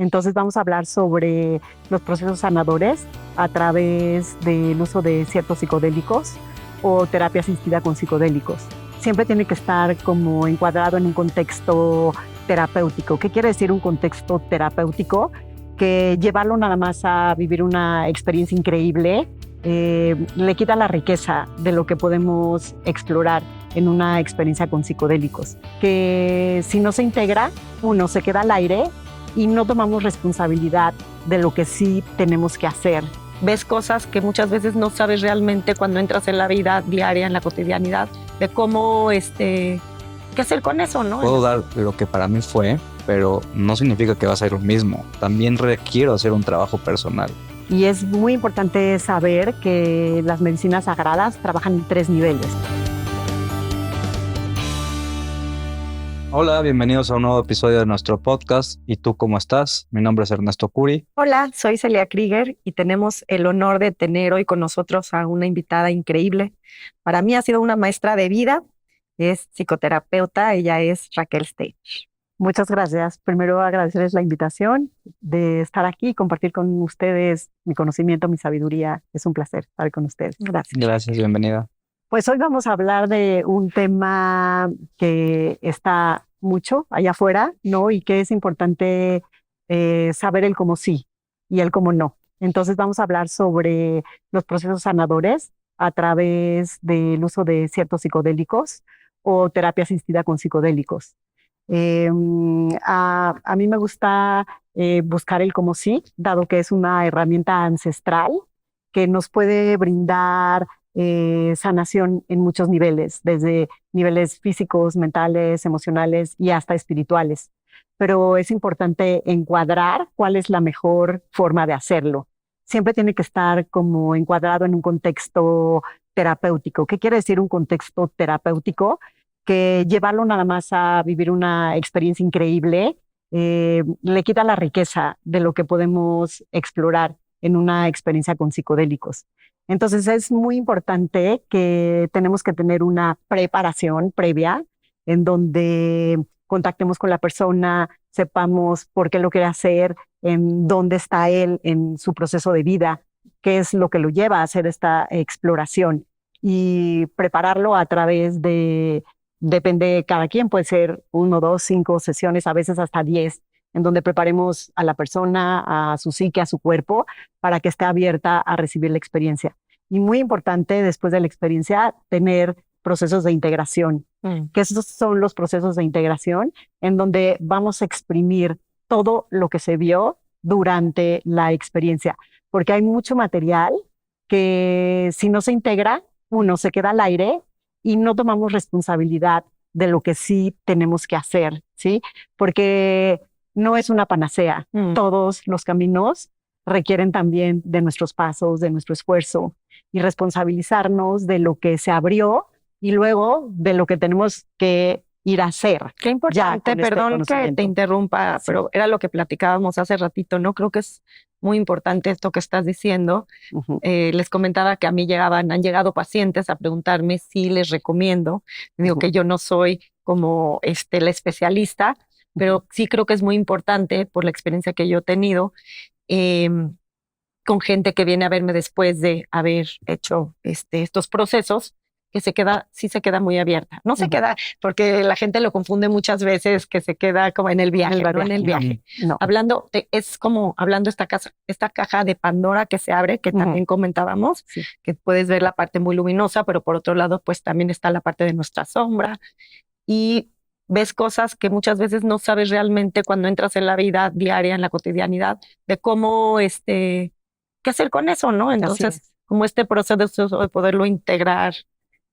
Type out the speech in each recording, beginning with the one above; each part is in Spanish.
Entonces vamos a hablar sobre los procesos sanadores a través del uso de ciertos psicodélicos o terapia asistida con psicodélicos. Siempre tiene que estar como encuadrado en un contexto terapéutico. ¿Qué quiere decir un contexto terapéutico? Que llevarlo nada más a vivir una experiencia increíble le quita la riqueza de lo que podemos explorar en una experiencia con psicodélicos. Que si no se integra, uno se queda al aire y no tomamos responsabilidad de lo que sí tenemos que hacer. Ves cosas que muchas veces no sabes realmente cuando entras en la vida diaria, en la cotidianidad, de cómo, qué hacer con eso, ¿no? Puedo dar lo que para mí fue, pero no significa que va a ser lo mismo. También requiero hacer un trabajo personal. Y es muy importante saber que las medicinas sagradas trabajan en 3 niveles. Hola, bienvenidos a un nuevo episodio de nuestro podcast. ¿Y tú cómo estás? Mi nombre es Ernesto Curi. Hola, soy Celia Krieger y tenemos el honor de tener hoy con nosotros a una invitada increíble. Para mí ha sido una maestra de vida, es psicoterapeuta, ella es Raquel Stage. Muchas gracias. Primero agradecerles la invitación de estar aquí y compartir con ustedes mi conocimiento, mi sabiduría. Es un placer estar con ustedes. Gracias. Gracias, bienvenida. Pues hoy vamos a hablar de un tema que está mucho allá afuera, ¿no? Y que es importante saber el cómo sí y el cómo no. Entonces vamos a hablar sobre los procesos sanadores a través del uso de ciertos psicodélicos o terapia asistida con psicodélicos. A mí me gusta buscar el cómo sí, dado que es una herramienta ancestral que nos puede brindar sanación en muchos niveles, desde niveles físicos, mentales, emocionales y hasta espirituales. Pero es importante encuadrar cuál es la mejor forma de hacerlo. Siempre tiene que estar como encuadrado en un contexto terapéutico. ¿Qué quiere decir un contexto terapéutico? Que llevarlo nada más a vivir una experiencia increíble le quita la riqueza de lo que podemos explorar en una experiencia con psicodélicos. Entonces es muy importante que tenemos que tener una preparación previa en donde contactemos con la persona, sepamos por qué lo quiere hacer, en dónde está él en su proceso de vida, qué es lo que lo lleva a hacer esta exploración y prepararlo a través de, depende de cada quien, puede ser 1, 2, 5 sesiones, a veces hasta 10, en donde preparemos a la persona, a su psique, a su cuerpo, para que esté abierta a recibir la experiencia. Y muy importante, después de la experiencia, tener procesos de integración. Que esos son los procesos de integración en donde vamos a exprimir todo lo que se vio durante la experiencia. Porque hay mucho material que si no se integra, uno se queda al aire y no tomamos responsabilidad de lo que sí tenemos que hacer, ¿sí? Porque no es una panacea. Todos los caminos requieren también de nuestros pasos, de nuestro esfuerzo y responsabilizarnos de lo que se abrió y luego de lo que tenemos que ir a hacer. Qué importante, perdón que te interrumpa, sí. Pero era lo que platicábamos hace ratito, ¿no? Creo que es muy importante esto que estás diciendo. Les comentaba que a mí han llegado pacientes a preguntarme si les recomiendo. Digo que yo no soy como la especialista, pero sí creo que es muy importante por la experiencia que yo he tenido con gente que viene a verme después de haber hecho estos procesos, que sí se queda muy abierta. No se queda, porque la gente lo confunde muchas veces, que se queda como en el viaje, no en el viaje. No. Es como hablando esta caja de Pandora que se abre, que también comentábamos, sí. Que puedes ver la parte muy luminosa, pero por otro lado, pues también está la parte de nuestra sombra. Y ves cosas que muchas veces no sabes realmente cuando entras en la vida diaria, en la cotidianidad, de cómo, qué hacer con eso, ¿no? Entonces, como este proceso de poderlo integrar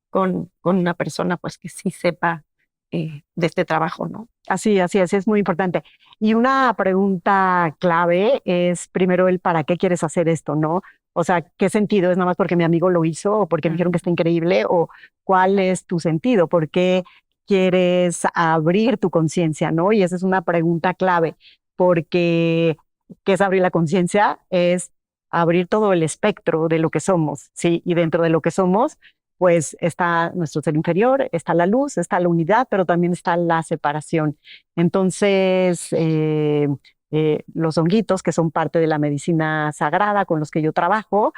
con una persona pues que sí sepa de este trabajo, ¿no? Así es muy importante. Y una pregunta clave es primero el para qué quieres hacer esto, ¿no? O sea, ¿qué sentido? ¿Es nada más porque mi amigo lo hizo o porque me dijeron que está increíble? ¿O cuál es tu sentido? ¿Por qué quieres abrir tu conciencia, no? Y esa es una pregunta clave, porque ¿qué es abrir la conciencia? Es abrir todo el espectro de lo que somos, ¿sí? Y dentro de lo que somos, pues está nuestro ser inferior, está la luz, está la unidad, pero también está la separación. Entonces, los honguitos, que son parte de la medicina sagrada con los que yo trabajo,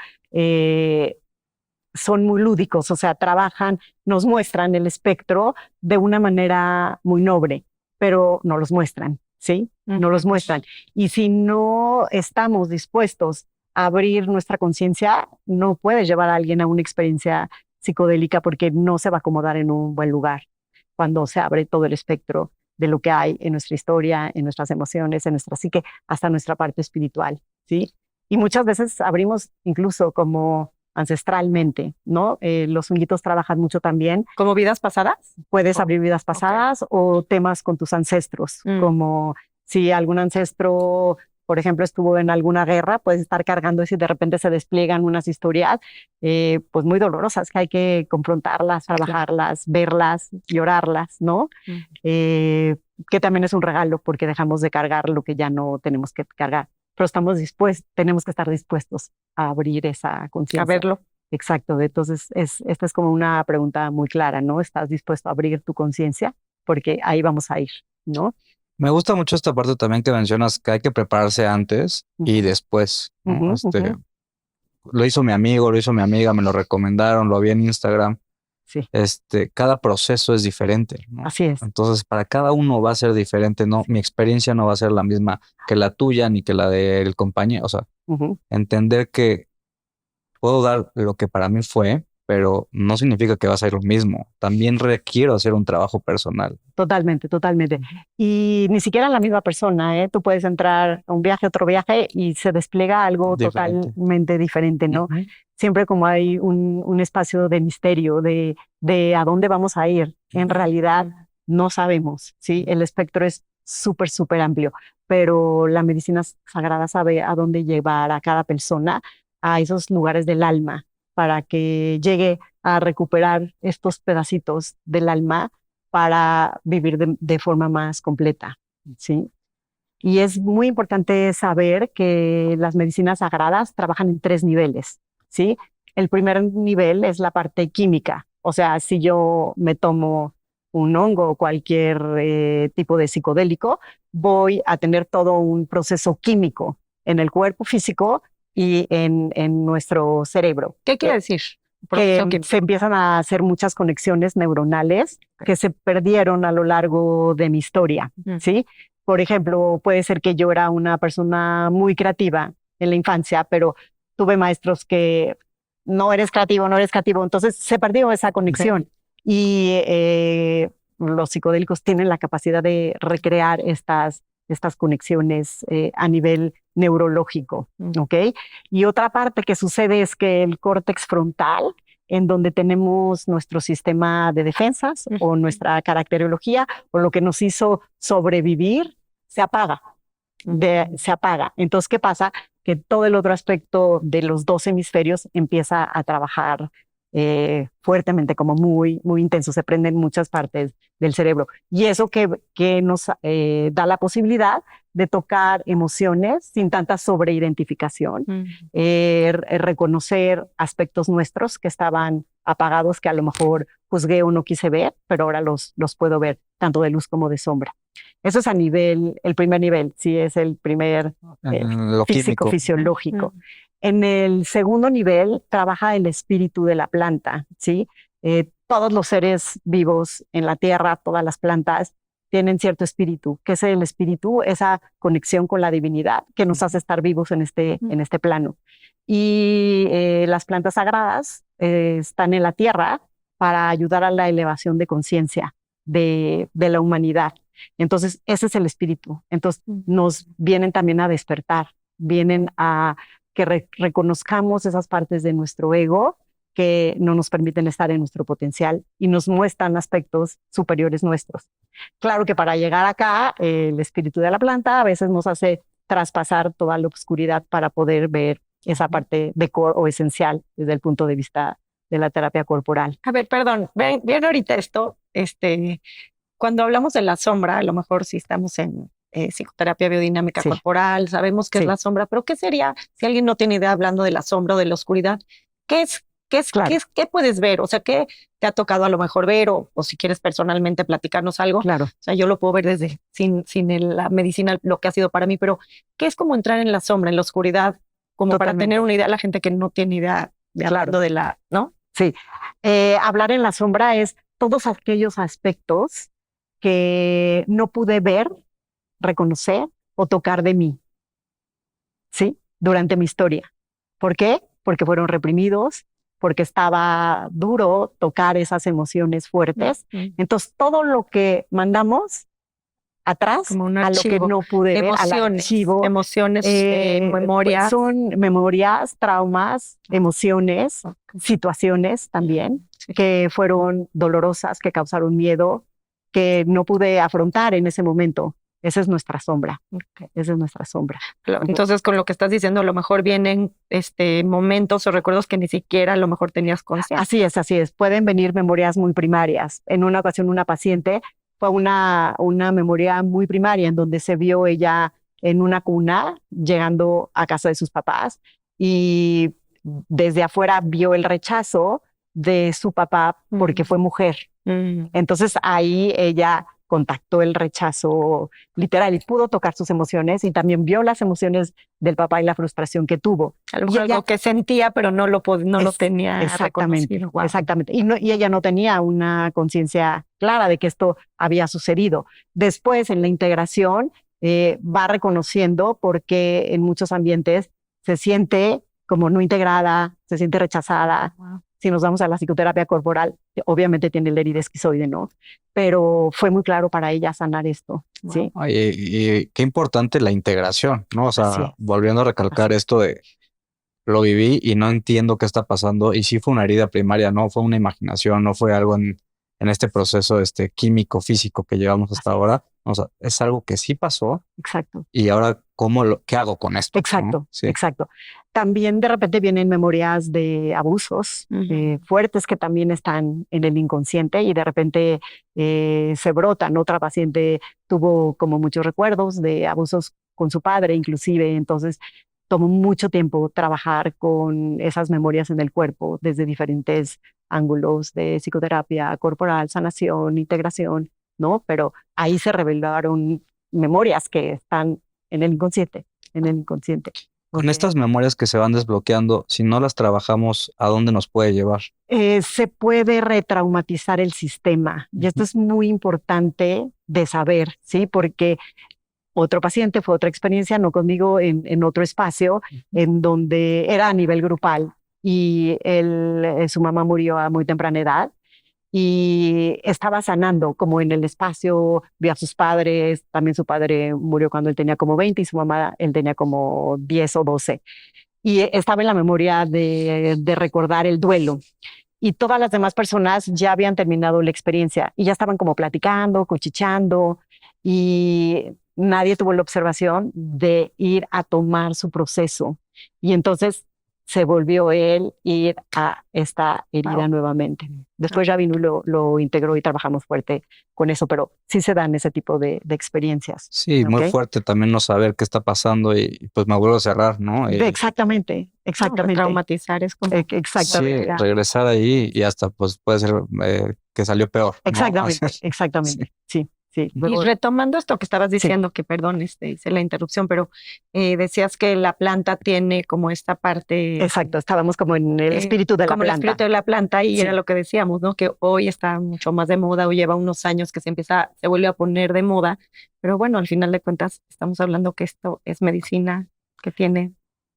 son muy lúdicos, o sea, trabajan, nos muestran el espectro de una manera muy noble, pero no los muestran, ¿sí? No los muestran. Y si no estamos dispuestos a abrir nuestra conciencia, no puedes llevar a alguien a una experiencia psicodélica porque no se va a acomodar en un buen lugar cuando se abre todo el espectro de lo que hay en nuestra historia, en nuestras emociones, en nuestra psique, hasta nuestra parte espiritual, ¿sí? Y muchas veces abrimos incluso como ancestralmente, ¿no? Los honguitos trabajan mucho también. ¿Como vidas pasadas? Puedes abrir vidas pasadas o temas con tus ancestros, como si algún ancestro, por ejemplo, estuvo en alguna guerra, puedes estar cargando eso y de repente se despliegan unas historias pues muy dolorosas que hay que confrontarlas, trabajarlas, verlas, llorarlas, ¿no? Que también es un regalo porque dejamos de cargar lo que ya no tenemos que cargar, pero tenemos que estar dispuestos a abrir esa conciencia. A verlo. Exacto, entonces esta es como una pregunta muy clara, ¿no? ¿Estás dispuesto a abrir tu conciencia? Porque ahí vamos a ir, ¿no? Me gusta mucho esta parte también que mencionas que hay que prepararse antes y después, ¿no? Lo hizo mi amigo, lo hizo mi amiga, me lo recomendaron, lo vi en Instagram. Sí. Cada proceso es diferente, ¿no? Así es. Entonces, para cada uno va a ser diferente, ¿no? Mi experiencia no va a ser la misma que la tuya ni que la del compañero. O sea, entender que puedo dar lo que para mí fue, pero no significa que va a ser lo mismo. También requiero hacer un trabajo personal. Totalmente, totalmente. Y ni siquiera la misma persona, ¿eh? Tú puedes entrar a un viaje, otro viaje y se despliega algo totalmente diferente, ¿no? Siempre como hay un espacio de misterio, de a dónde vamos a ir. En realidad no sabemos, ¿sí? El espectro es súper, súper amplio, pero la medicina sagrada sabe a dónde llevar a cada persona, a esos lugares del alma, para que llegue a recuperar estos pedacitos del alma para vivir de forma más completa, ¿sí? Y es muy importante saber que las medicinas sagradas trabajan en 3 niveles, ¿sí? El primer nivel es la parte química, o sea, si yo me tomo un hongo o cualquier tipo de psicodélico, voy a tener todo un proceso químico en el cuerpo físico y en nuestro cerebro. ¿Qué quiere decir? Que se empiezan a hacer muchas conexiones neuronales que se perdieron a lo largo de mi historia, ¿sí? Por ejemplo, puede ser que yo era una persona muy creativa en la infancia, pero tuve maestros que no eres creativo, entonces se perdió esa conexión. Y los psicodélicos tienen la capacidad de recrear estas conexiones a nivel neurológico, ¿ok? Y otra parte que sucede es que el córtex frontal, en donde tenemos nuestro sistema de defensas o nuestra caracterología o lo que nos hizo sobrevivir, se apaga. Se apaga. Entonces, ¿qué pasa? Que todo el otro aspecto de los 2 hemisferios empieza a trabajar fuertemente, como muy, muy intenso. Se prenden muchas partes del cerebro. Y eso que nos da la posibilidad de tocar emociones sin tanta sobreidentificación, reconocer aspectos nuestros que estaban apagados, que a lo mejor juzgué o no quise ver, pero ahora los puedo ver, tanto de luz como de sombra. Eso es el primer nivel, sí, es el primer físico, fisiológico. En el segundo nivel trabaja el espíritu de la planta, ¿sí? Todos los seres vivos en la tierra, todas las plantas, tienen cierto espíritu. ¿Qué es el espíritu? Esa conexión con la divinidad que nos hace estar vivos en este plano. Y las plantas sagradas están en la tierra para ayudar a la elevación de conciencia de la humanidad. Entonces, ese es el espíritu. Entonces, nos vienen también a despertar, vienen a que reconozcamos esas partes de nuestro ego que no nos permiten estar en nuestro potencial y nos muestran aspectos superiores nuestros. Claro que para llegar acá, el espíritu de la planta a veces nos hace traspasar toda la oscuridad para poder ver esa parte de core o esencial desde el punto de vista de la terapia corporal. A ver, perdón, bien ahorita esto, cuando hablamos de la sombra, a lo mejor si estamos en psicoterapia biodinámica corporal, sabemos qué es la sombra, pero ¿qué sería si alguien no tiene idea hablando de la sombra o de la oscuridad? ¿Qué es ¿Qué puedes ver? O sea, ¿qué te ha tocado a lo mejor ver o si quieres personalmente platicarnos algo? Claro. O sea, yo lo puedo ver desde sin la medicina, lo que ha sido para mí, pero ¿qué es como entrar en la sombra, en la oscuridad? Como Totalmente. para tener una idea, la gente que no tiene idea de hablando de ¿no? Sí. Hablar en la sombra es todos aquellos aspectos que no pude ver, reconocer o tocar de mí, ¿sí? Durante mi historia. ¿Por qué? Porque fueron reprimidos, porque estaba duro tocar esas emociones fuertes. Entonces, todo lo que mandamos atrás, como un a lo que archivo. no pude ver, al archivo, Emociones, memorias. son memorias, traumas, emociones, situaciones también, que fueron dolorosas, que causaron miedo, que no pude afrontar en ese momento. Esa es nuestra sombra. Esa es nuestra sombra. Claro, entonces, con lo que estás diciendo, a lo mejor vienen momentos o recuerdos que ni siquiera a lo mejor tenías conciencia. Así es. Pueden venir memorias muy primarias. En una ocasión, una paciente fue una memoria muy primaria en donde se vio ella en una cuna llegando a casa de sus papás y desde afuera vio el rechazo de su papá porque fue mujer. Entonces ahí ella contactó el rechazo literal y pudo tocar sus emociones y también vio las emociones del papá y la frustración que tuvo. A lo mejor algo que sentía, pero no lo tenía exactamente, reconocido. Wow. Exactamente. Y ella no tenía una conciencia clara de que esto había sucedido. Después, en la integración, va reconociendo porque en muchos ambientes se siente como no integrada, se siente rechazada. Wow. Si nos vamos a la psicoterapia corporal, obviamente tiene el herida esquizoide, ¿no? Pero fue muy claro para ella sanar esto, wow. ¿Sí? Y qué importante la integración, ¿no? O sea, volviendo a recalcar esto de lo viví y no entiendo qué está pasando. Y sí fue una herida primaria, no fue una imaginación, no fue algo en este proceso químico, físico que llevamos hasta ahora. O sea, es algo que sí pasó. Exacto. Y ahora, ¿qué hago con esto? Exacto, ¿no? Sí. Exacto. También de repente vienen memorias de abusos fuertes que también están en el inconsciente y de repente se brotan. Otra paciente tuvo como muchos recuerdos de abusos con su padre, inclusive. Entonces, tomó mucho tiempo trabajar con esas memorias en el cuerpo desde diferentes ángulos de psicoterapia corporal, sanación, integración, ¿no? Pero ahí se revelaron memorias que están en el inconsciente, Con estas memorias que se van desbloqueando, si no las trabajamos, ¿a dónde nos puede llevar? Se puede retraumatizar el sistema. Y esto es muy importante de saber, ¿sí? Porque otro paciente fue otra experiencia, no conmigo, en otro espacio, en donde era a nivel grupal y su mamá murió a muy temprana edad y estaba sanando como en el espacio, vio a sus padres, también su padre murió cuando él tenía como 20 y su mamá, él tenía como 10 o 12. Y estaba en la memoria de recordar el duelo. Y todas las demás personas ya habían terminado la experiencia y ya estaban como platicando, cuchicheando y nadie tuvo la observación de ir a tomar su proceso. Y entonces se volvió él ir a esta herida nuevamente. Después ya vino y lo integró y trabajamos fuerte con eso, pero sí se dan ese tipo de experiencias. Sí, muy fuerte también no saber qué está pasando y pues me vuelvo a cerrar, ¿no? Exactamente. No, traumatizar es como... Exactamente. Sí, regresar ahí y hasta pues puede ser que salió peor. Exactamente, ¿no? exactamente, sí. Sí, y retomando esto que estabas diciendo, que perdón, hice la interrupción, pero decías que la planta tiene como esta parte... Exacto, estábamos como en el espíritu de la planta. Como el espíritu de la planta y era lo que decíamos, ¿no? Que hoy está mucho más de moda o lleva unos años que se vuelve a poner de moda, pero bueno, al final de cuentas estamos hablando que esto es medicina que tiene,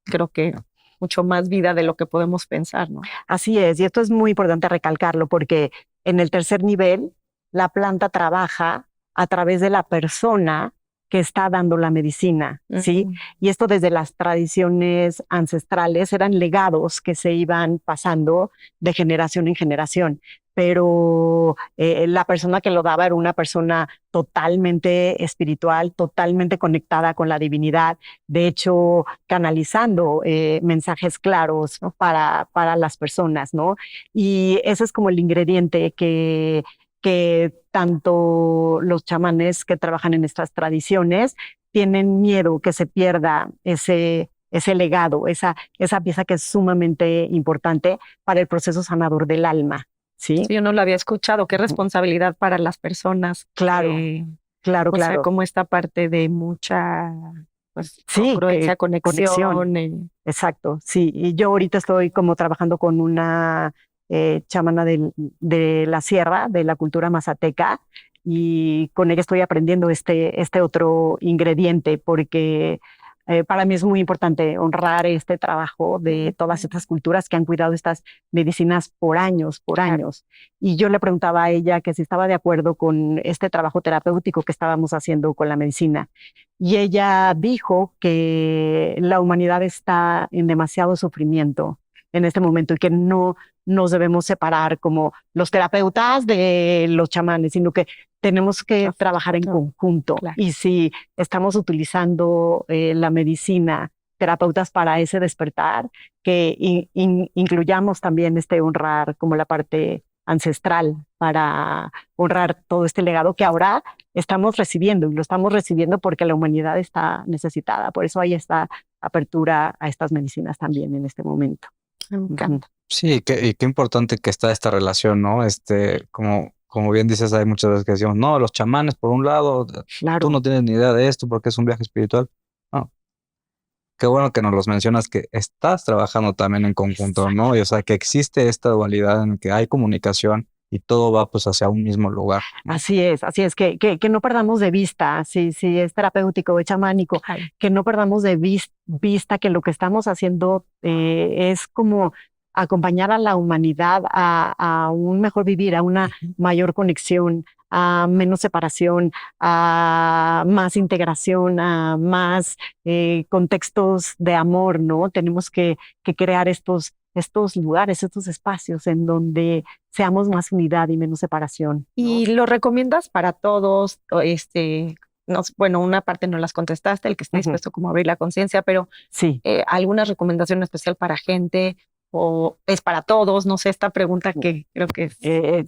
creo que mucho más vida de lo que podemos pensar, ¿no? Así es, y esto es muy importante recalcarlo porque en el tercer nivel la planta trabaja a través de la persona que está dando la medicina, ¿sí? Y esto desde las tradiciones ancestrales eran legados que se iban pasando de generación en generación, pero la persona que lo daba era una persona totalmente espiritual, totalmente conectada con la divinidad, de hecho canalizando mensajes claros, ¿no? para las personas, ¿no? Y ese es como el ingrediente que tanto los chamanes que trabajan en estas tradiciones tienen miedo que se pierda ese ese legado, esa pieza que es sumamente importante para el proceso sanador del alma, ¿sí? Sí, yo no lo había escuchado. Qué responsabilidad para las personas. Claro, claro, O sea, claro. como esta parte de mucha, pues, Sí, congruencia, conexión. conexión. Exacto, sí. Y yo ahorita estoy como trabajando con una chamana de la sierra, de la cultura mazateca, y con ella estoy aprendiendo este otro ingrediente, porque para mí es muy importante honrar este trabajo de todas estas culturas que han cuidado estas medicinas por años, por años. Y yo le preguntaba a ella que si estaba de acuerdo con este trabajo terapéutico que estábamos haciendo con la medicina. Y ella dijo que la humanidad está en demasiado sufrimiento en este momento y que no nos debemos separar como los terapeutas de los chamanes, sino que tenemos que trabajar en conjunto. Claro. Y si estamos utilizando la medicina, terapeutas para ese despertar, que incluyamos también honrar como la parte ancestral para honrar todo este legado que ahora estamos recibiendo, y lo estamos recibiendo porque la humanidad está necesitada. Por eso hay esta apertura a estas medicinas también en este momento. Me encanta. Sí, y qué importante que está esta relación, ¿no? Como bien dices, hay muchas veces que decimos, no, los chamanes por un lado, Claro. tú no tienes ni idea de esto porque es un viaje espiritual. No. Qué bueno que nos los mencionas, que estás trabajando también en conjunto, ¿no? Y, o sea, que existe esta dualidad en que hay comunicación y todo va pues hacia un mismo lugar, ¿no? Así es, que no perdamos de vista, si es terapéutico o chamánico, que no perdamos de vista que lo que estamos haciendo es como acompañar a la humanidad a un mejor vivir, a una mayor conexión, a menos separación, a más integración, a más contextos de amor, ¿no? Tenemos que crear estos lugares, estos espacios en donde seamos más unidad y menos separación, ¿no? ¿Y lo recomiendas para todos? Bueno, una parte no las contestaste, el que esté dispuesto como a abrir la conciencia, pero sí. ¿alguna recomendación especial para gente o es para todos? No sé, esta pregunta que creo que es...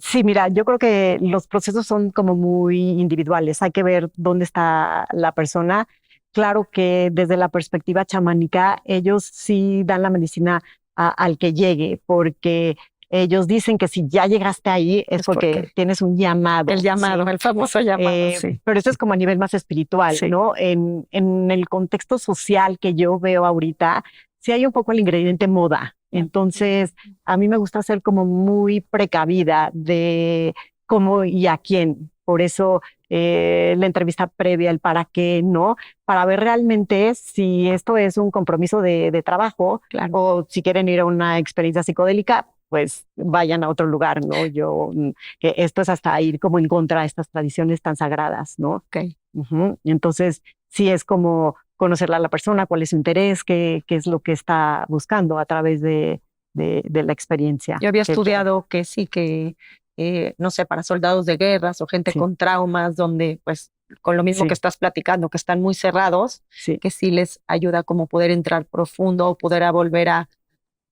Sí, mira, yo creo que los procesos son como muy individuales. Hay que ver dónde está la persona. Claro que desde la perspectiva chamánica, ellos sí dan la medicina al que llegue, porque ellos dicen que si ya llegaste ahí es porque tienes un llamado. El llamado, ¿sí? El famoso llamado, sí. Pero esto es como a nivel más espiritual, Sí. ¿no? En el contexto social que yo veo ahorita, sí hay un poco el ingrediente moda. Entonces, a mí me gusta ser como muy precavida de cómo y a quién. Por eso la entrevista previa, el para qué, ¿no? Para ver realmente si esto es un compromiso de trabajo, Claro. o si quieren ir a una experiencia psicodélica, pues vayan a otro lugar, ¿no? Que esto es hasta ir como en contra de estas tradiciones tan sagradas, ¿no? Okay. Entonces, sí es como conocerla a la persona, cuál es su interés, qué es lo que está buscando a través de la experiencia. Yo había estudiado que sí, que no sé, para soldados de guerras o gente con traumas, donde pues con lo mismo que estás platicando, que están muy cerrados, que sí les ayuda como poder entrar profundo o poder volver a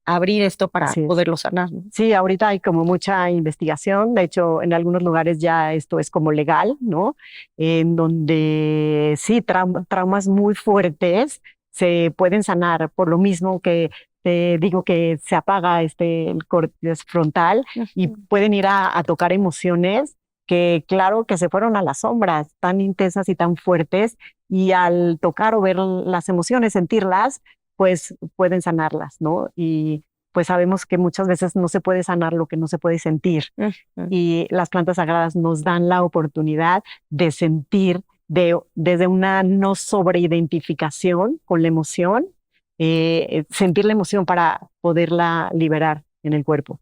abrir esto para poderlo sanar, ¿no? Sí, ahorita hay como mucha investigación. De hecho, en algunos lugares ya esto es como legal, ¿no? En donde sí, traumas muy fuertes se pueden sanar por lo mismo que te digo que se apaga el córtex frontal y pueden ir a tocar emociones que claro que se fueron a las sombras, tan intensas y tan fuertes, y al tocar o ver las emociones, sentirlas, pues pueden sanarlas, ¿no? Y pues sabemos que muchas veces no se puede sanar lo que no se puede sentir. Y las plantas sagradas nos dan la oportunidad de sentir desde una no sobreidentificación con la emoción, sentir la emoción para poderla liberar en el cuerpo.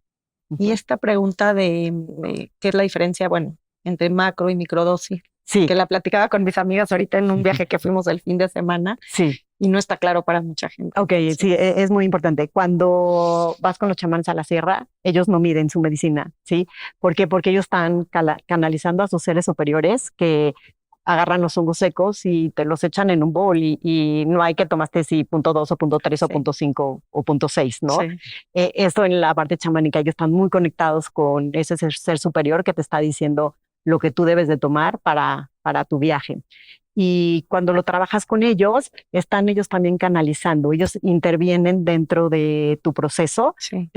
Y esta pregunta de qué es la diferencia, bueno, entre macro y microdosis, que la platicaba con mis amigas ahorita en un viaje que fuimos el fin de semana. Sí. Y no está claro para mucha gente. Ok, sí, es muy importante. Cuando vas con los chamanes a la sierra, ellos no miden su medicina, ¿sí? ¿Por qué? Porque ellos están canalizando a sus seres superiores que agarran los hongos secos y te los echan en un bol y no hay que tomaste si 0.2 o 0.3 o 0.5 o 0.6, ¿no? Sí. Esto en la parte chamánica, ellos están muy conectados con ese ser superior que te está diciendo lo que tú debes de tomar para tu viaje. Y cuando lo trabajas con ellos, están ellos también canalizando. Ellos intervienen dentro de tu proceso. Sí.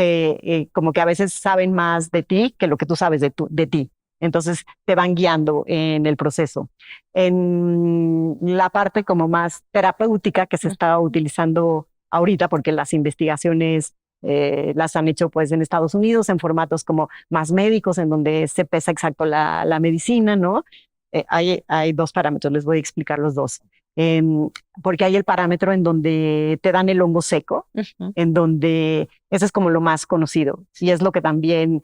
Como que a veces saben más de ti que lo que tú sabes de ti. Entonces te van guiando en el proceso. En la parte como más terapéutica que se está utilizando ahorita, porque las investigaciones las han hecho pues en Estados Unidos en formatos como más médicos, en donde se pesa exacto la medicina, ¿no? Hay dos parámetros, les voy a explicar los dos. Porque hay el parámetro en donde te dan el hongo seco, en donde ese es como lo más conocido y es lo que también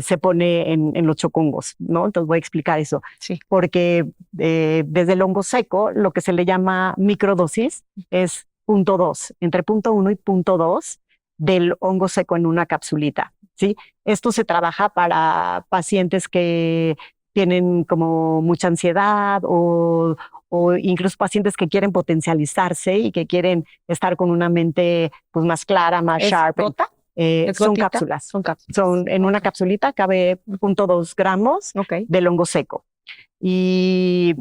se pone en los chocongos, ¿no? Entonces voy a explicar eso. Sí. Porque desde el hongo seco, lo que se le llama microdosis es 0.2, entre 0.1 y 0.2 del hongo seco en una capsulita, ¿sí? Esto se trabaja para pacientes que tienen como mucha ansiedad o incluso pacientes que quieren potencializarse y que quieren estar con una mente pues más clara, más sharp. ¿Gota? Son cápsulas. Son en una capsulita cabe 0.2 gramos del hongo seco. Y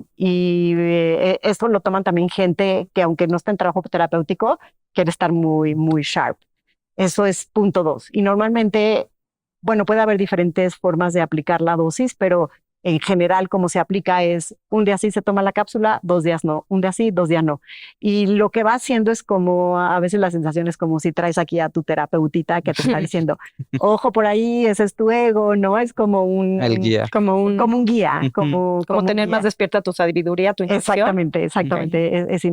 esto lo toman también gente que aunque no está en trabajo terapéutico, quiere estar muy, muy sharp. Eso es 0.2. Y normalmente, bueno, puede haber diferentes formas de aplicar la dosis, pero en general, como se aplica es un día sí se toma la cápsula, 2 días no, un día sí, 2 días no. Y lo que va haciendo es como, a veces la sensación es como si traes aquí a tu terapeutita que te está diciendo, ojo por ahí, ese es tu ego, ¿no? Es como el guía. Como un guía. Como tener más despierta tu sabiduría, tu intuición. Exactamente. Es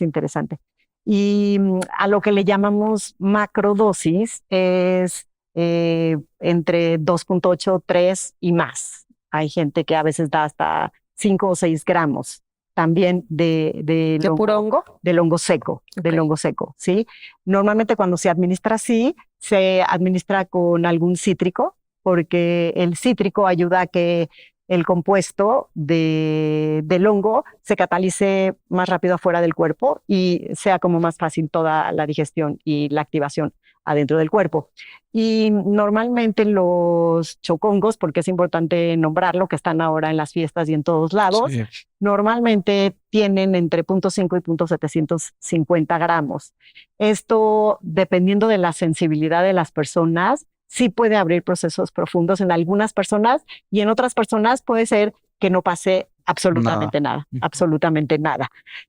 interesante. Y a lo que le llamamos macrodosis es entre 2.8, 3 y más. Hay gente que a veces da hasta 5 o 6 gramos también ¿De puro hongo? Del hongo seco, del hongo seco, ¿sí? Normalmente cuando se administra así, se administra con algún cítrico, porque el cítrico ayuda a que el compuesto del hongo se catalice más rápido afuera del cuerpo y sea como más fácil toda la digestión y la activación adentro del cuerpo. Y normalmente los chocongos, porque es importante nombrarlo, que están ahora en las fiestas y en todos lados, sí, normalmente tienen entre 0.5 y 0.750 gramos. Esto, dependiendo de la sensibilidad de las personas, sí puede abrir procesos profundos en algunas personas y en otras personas puede ser que no pase absolutamente nada.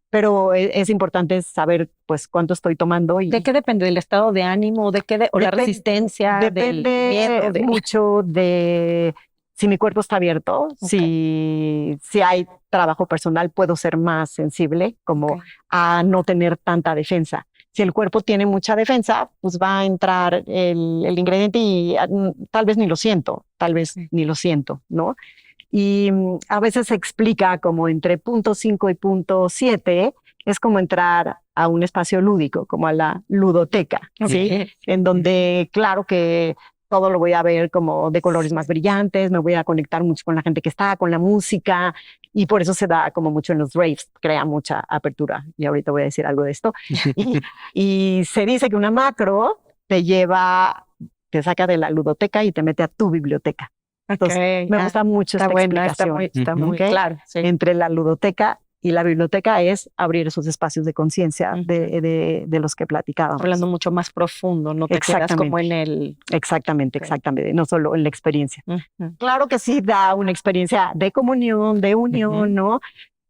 Pero es importante saber pues cuánto estoy tomando. Y ¿de qué depende? ¿Del estado de ánimo? ¿O la resistencia? Depende mucho de si mi cuerpo está abierto, si hay trabajo personal, puedo ser más sensible como a no tener tanta defensa. Si el cuerpo tiene mucha defensa, pues va a entrar el ingrediente y tal vez ni lo siento, ¿no? Y a veces se explica como entre 0.5 y 0.7 es como entrar a un espacio lúdico, como a la ludoteca, ¿sí? En donde, claro que todo lo voy a ver como de colores más brillantes, me voy a conectar mucho con la gente que está, con la música, y por eso se da como mucho en los raves, crea mucha apertura. Y ahorita voy a decir algo de esto. y se dice que una macro te saca de la ludoteca y te mete a tu biblioteca. Entonces, me gusta mucho esta explicación. Está muy claro. Sí. Entre la ludoteca y la biblioteca es abrir esos espacios de conciencia de los que platicábamos. Hablando mucho más profundo, no te quedas como en el... Exactamente, no solo en la experiencia. Claro que sí da una experiencia de comunión, de unión, ¿no?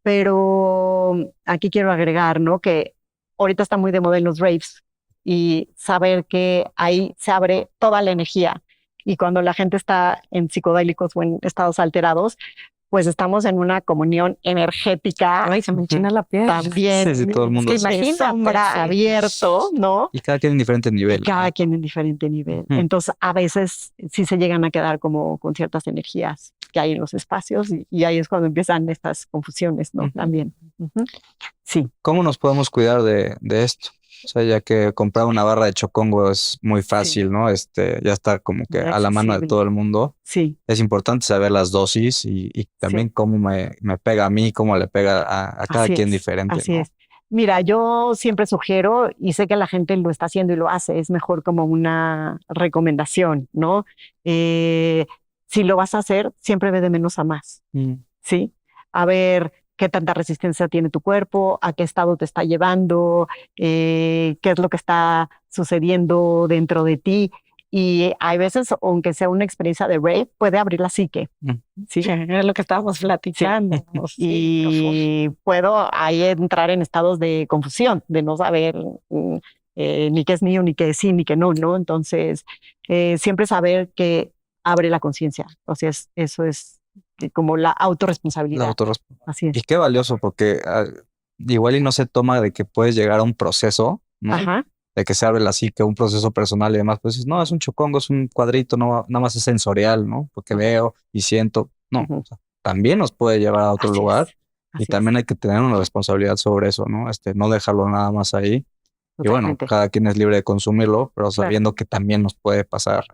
Pero aquí quiero agregar, ¿no? Que ahorita está muy de moda en los raves y saber que ahí se abre toda la energía. Y cuando la gente está en psicodélicos o en estados alterados, pues estamos en una comunión energética. Ay, se me enchina la piel. También. Sí, todo el mundo. Es que imagínate, sombra abierto, ¿no? Y cada quien en diferente nivel. Entonces, a veces sí se llegan a quedar como con ciertas energías que hay en los espacios y ahí es cuando empiezan estas confusiones, ¿no? También. Sí. ¿Cómo nos podemos cuidar de esto? O sea, ya que comprar una barra de chocongo es muy fácil, ¿no? Ya está como que a la mano de todo el mundo. Sí. Es importante saber las dosis y también cómo me pega a mí, cómo le pega a cada quien diferente. Así es. Mira, yo siempre sugiero, y sé que la gente lo está haciendo y lo hace, es mejor como una recomendación, ¿no? Si lo vas a hacer, siempre ve de menos a más, ¿sí? A ver, qué tanta resistencia tiene tu cuerpo, a qué estado te está llevando, qué es lo que está sucediendo dentro de ti. Y hay veces, aunque sea una experiencia de rave, puede abrir la psique. Sí, es lo que estábamos platicando. Sí. Y puedo ahí entrar en estados de confusión, de no saber ni qué es mío, ni qué es sí, ni qué no, ¿no? Entonces, siempre saber que abre la conciencia. O sea, eso es como la autorresponsabilidad. Así es. Y qué valioso, porque igual y no se toma de que puedes llegar a un proceso, ¿no? Ajá. De que se abre la psique, un proceso personal y demás, pues dices, no, es un chocongo, es un cuadrito, no, nada más es sensorial, ¿no? Porque veo y siento. No, o sea, también nos puede llevar a otro lugar y también hay que tener una responsabilidad sobre eso, ¿no? No dejarlo nada más ahí. Totalmente. Y bueno, cada quien es libre de consumirlo, pero sabiendo que también nos puede pasar,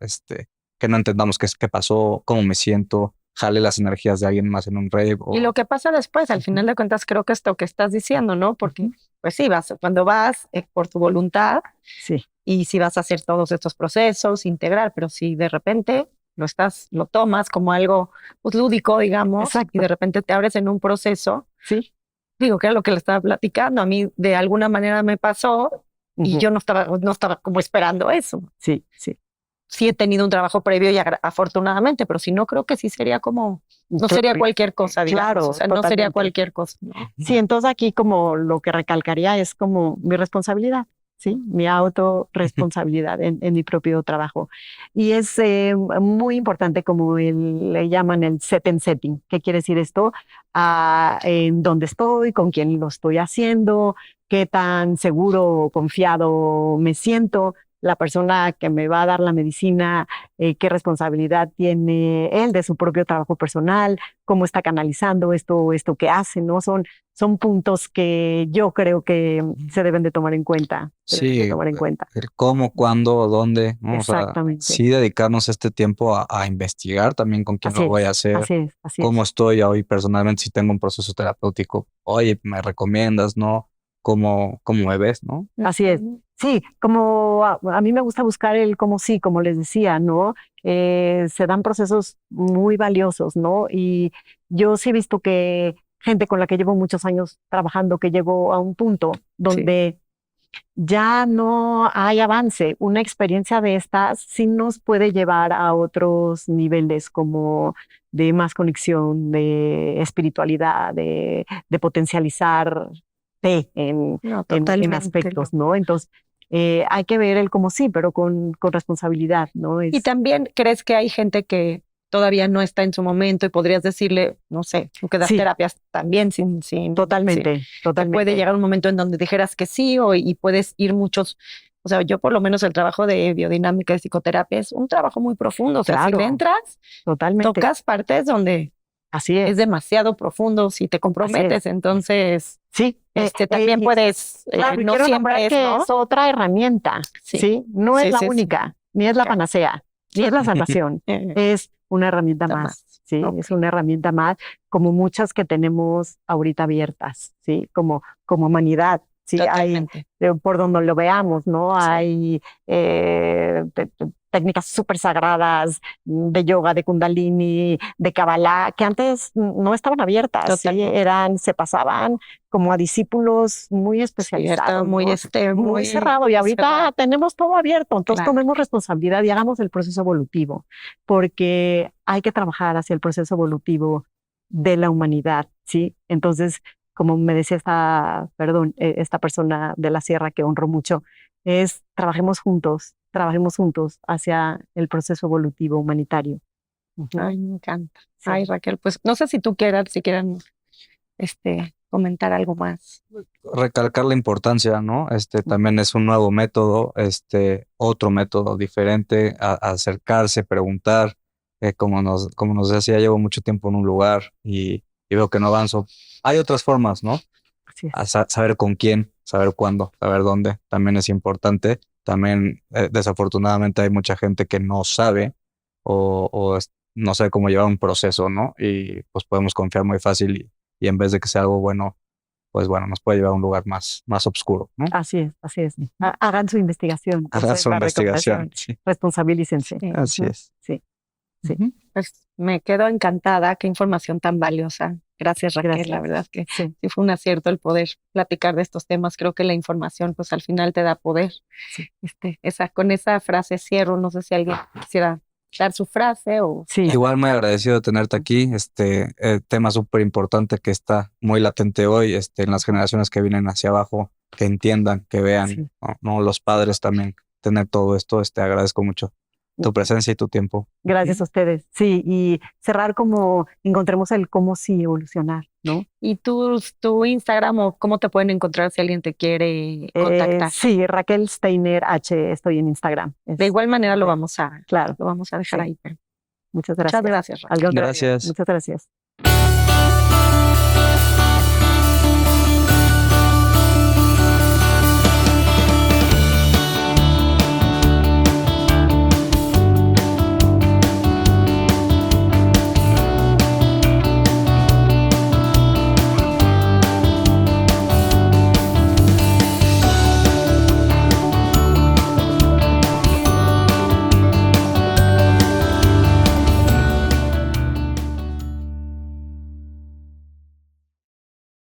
que no entendamos qué pasó, cómo me siento, jale las energías de alguien más en un rave. Y lo que pasa después, al final de cuentas, creo que esto que estás diciendo, ¿no? Porque, pues sí, cuando vas por tu voluntad, sí, y si vas a hacer todos estos procesos, integrar, pero si de repente lo tomas como algo pues, lúdico, digamos, y de repente te abres en un proceso, sí, digo que era lo que le estaba platicando, a mí de alguna manera me pasó y yo no estaba como esperando eso. Sí, sí. Sí he tenido un trabajo previo y afortunadamente, pero si no, creo que sí sería como, no sería cualquier cosa, digamos. Claro, o sea, no sería cualquier cosa. ¿No? Sí, entonces aquí como lo que recalcaría es como mi responsabilidad, ¿sí? Mi autorresponsabilidad en mi propio trabajo. Y es muy importante como le llaman el set and setting. ¿Qué quiere decir esto? En dónde estoy, con quién lo estoy haciendo, qué tan seguro o confiado me siento. La persona que me va a dar la medicina, qué responsabilidad tiene él de su propio trabajo personal, cómo está canalizando esto que hace, ¿no? Son puntos que yo creo que se deben de tomar en cuenta. Sí, el cómo, cuándo, dónde, ¿no? Exactamente. O sea, sí dedicarnos este tiempo a investigar también con quién lo voy a hacer. Así es. Cómo estoy hoy personalmente, si tengo un proceso terapéutico. Oye, ¿me recomiendas, no? ¿Cómo me ves, no? Así es. Sí, como a mí me gusta buscar el cómo sí, como les decía, ¿no? Se dan procesos muy valiosos, ¿no? Y yo sí he visto que gente con la que llevo muchos años trabajando, que llegó a un punto donde ya no hay avance. Una experiencia de estas sí nos puede llevar a otros niveles como de más conexión, de espiritualidad, de potencializar en aspectos, ¿no? Entonces, hay que ver el como sí, pero con responsabilidad, ¿no? Y también crees que hay gente que todavía no está en su momento y podrías decirle, no sé, tú que das terapias también sin totalmente. Puede llegar un momento en donde dijeras que sí y puedes ir muchos, o sea, yo por lo menos el trabajo de biodinámica y psicoterapia es un trabajo muy profundo, o sea, si le entras, tocas partes donde así es demasiado profundo, si te comprometes, entonces sí, también puedes, no siempre es otra herramienta, ¿sí? No es la única, ni es la panacea, ni es la salvación, es una herramienta más, ¿sí? Es una herramienta más, como muchas que tenemos ahorita abiertas, ¿sí? Como humanidad, ¿sí? Hay, por donde lo veamos, ¿no? Hay técnicas súper sagradas de yoga, de kundalini, de kabbalah, que antes no estaban abiertas, ¿sí? Se pasaban como a discípulos muy especializados, muy cerrado. Y ahorita tenemos todo abierto, entonces tomemos responsabilidad y hagamos el proceso evolutivo, porque hay que trabajar hacia el proceso evolutivo de la humanidad, ¿sí? Entonces, como me decía esta persona de la sierra que honro mucho, trabajemos juntos hacia el proceso evolutivo humanitario. Ay, me encanta. Sí. Ay, Raquel, pues no sé si quieran comentar algo más. Recalcar la importancia, ¿no? También es un nuevo método, otro método diferente, a acercarse, preguntar, como nos decía, llevo mucho tiempo en un lugar y veo que no avanzo. Hay otras formas, ¿no? Saber con quién, saber cuándo, saber dónde, también es importante. También, desafortunadamente, hay mucha gente que no sabe o no sabe cómo llevar un proceso, ¿no? Y pues podemos confiar muy fácil y en vez de que sea algo bueno, pues bueno, nos puede llevar a un lugar más oscuro, ¿no? Así es. Hagan su investigación. Hagan su investigación. Sí. Responsabilícense. Así es. Sí. Sí. Pues me quedo encantada, qué información tan valiosa. Gracias, Raquel. Gracias. La verdad es que Sí. sí fue un acierto el poder platicar de estos temas. Creo que la información, pues al final te da poder. Sí. Con esa frase cierro. No sé si alguien quisiera dar su frase o... Sí. Igual muy agradecido de tenerte aquí. Tema súper importante que está muy latente hoy, en las generaciones que vienen hacia abajo, que entiendan, que vean, Sí. ¿no? Los padres también, tener todo esto. Agradezco mucho tu presencia y tu tiempo. Gracias a ustedes. Sí, y cerrar como encontremos el cómo sí evolucionar, ¿no? ¿Y tu Instagram o cómo te pueden encontrar si alguien te quiere contactar? Sí, Raquel Steiner H, estoy en Instagram. De igual manera lo vamos a Claro. dejar Sí. ahí. Muchas gracias. Muchas gracias, Raquel. Al contrario, Gracias. muchas gracias.